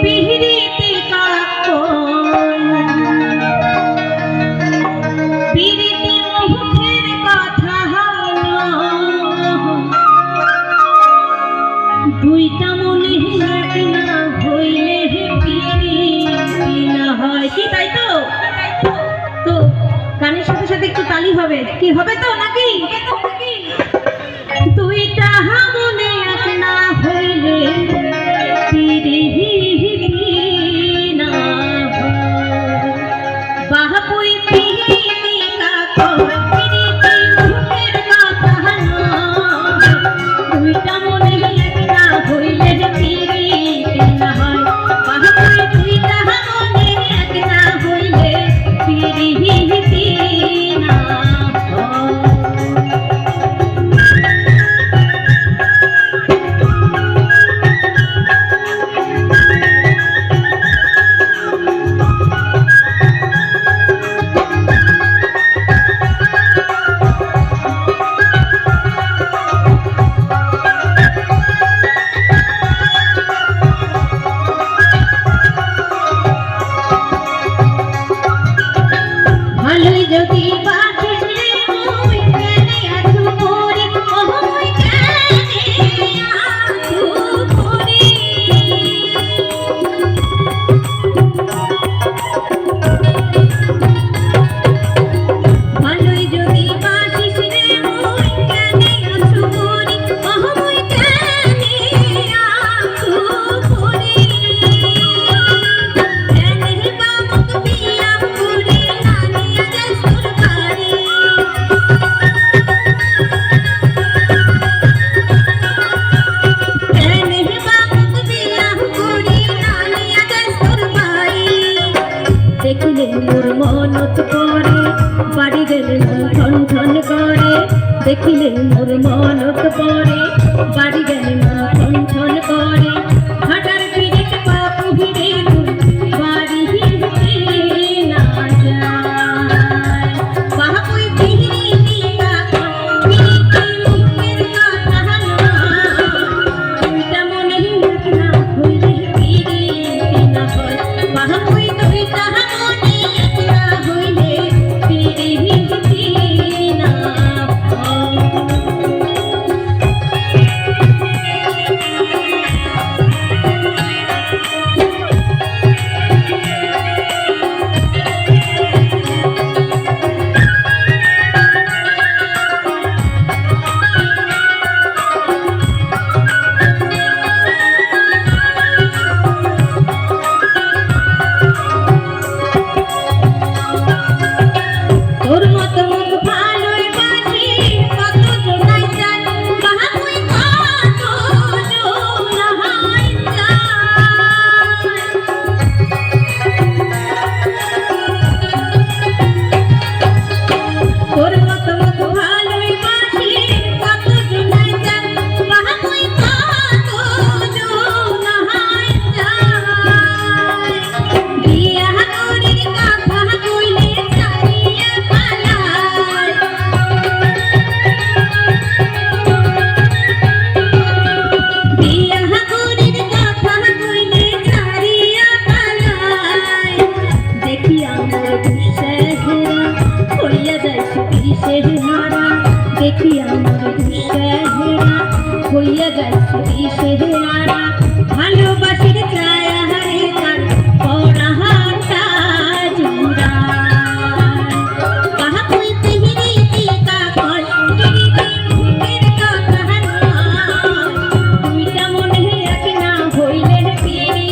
পিরিতি পিরিতি মুখের কথা দুইটা মনে না হইলে পিরিতি না হয়। কি তাই তো? তো গানের সাথে সাথে একটু তালি হবে, কি হবে তো নাকি? দুইটা মনে এক না হইলে পিরিতি না হয়। বাহাপুই পিরিতি কাকো পিরিতি মুখের কথা দুইটা মনে এক না হইলে পিরিতি না হয়। বাহাপুই দুইটা মনে এক না হইলে পিরিতি না হয়। যদি বাঁচিস রে তুই কেনে আছু করি ওই কেনে আছু করি ভালোই যদি বাঁচিস রে তুই কেনে আছু করি ওই কেনে আছু করি কেনে বামক বিয়া করি নানিয়া দেখিলে মোর মনত পড়ে বাড়ি গেলে মন ঠন ঠন করে। দেখিলে মোর মনত পড়ে বাড়ি গেলে মন ঠন ঠন করে। হাটার পিড়িত বাপু ভিড়ে বাড়ি না যায়। বাহাপুই পিরিতি কাকো পিরিতি মুখের কথা দুইটা মনে এক না হইলে পিরিতি না হয়। বাহাপুই দুইটা মনে এক না হইলে পিরিতি না হয়। তোর মতো মুখ ভালোই বাসি কত জনাই চাই। বাহাপুই কত জনাই চাই। তোর মতো মুখ ভালোই বাসি কত জনাই চাই। বাহাপুই কত জনাই চাই। বিয়া করির কথা কইলে ছাড়িয়া পালায়। বিয়া করির কথা কইলে ছাড়িয়া পালায়। দেখি আমার দুঃসেহরা হইয়া যায় সুবিশেষ হারা। দেখি আমার দুঃসেহরা হইয়া যায় সুবিশেষ হারা। ভালোবাসির ছায়া হারে তার পড়া হাতা জুড়ায়। বাহাপুই পিরিতি কাকো পিরিতি মুখের কথা দুইটা মনে এক না হইলে পিরিতি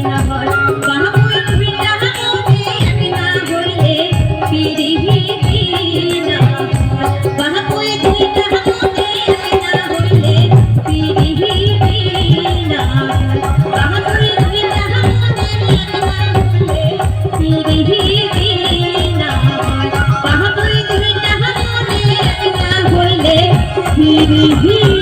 না হয়। বাহাপুই দুইটা মনে এক না হইলে পিরিতি না হয়। বাহাপুই দুইটা মনে এক না হইলে পিরিতি না হয়। বাহাপুই দুইটা মনে এক না হইলে পিরিতি না হয়। বাহাপুই দুইটা মনে এক না হইলে পিরিতি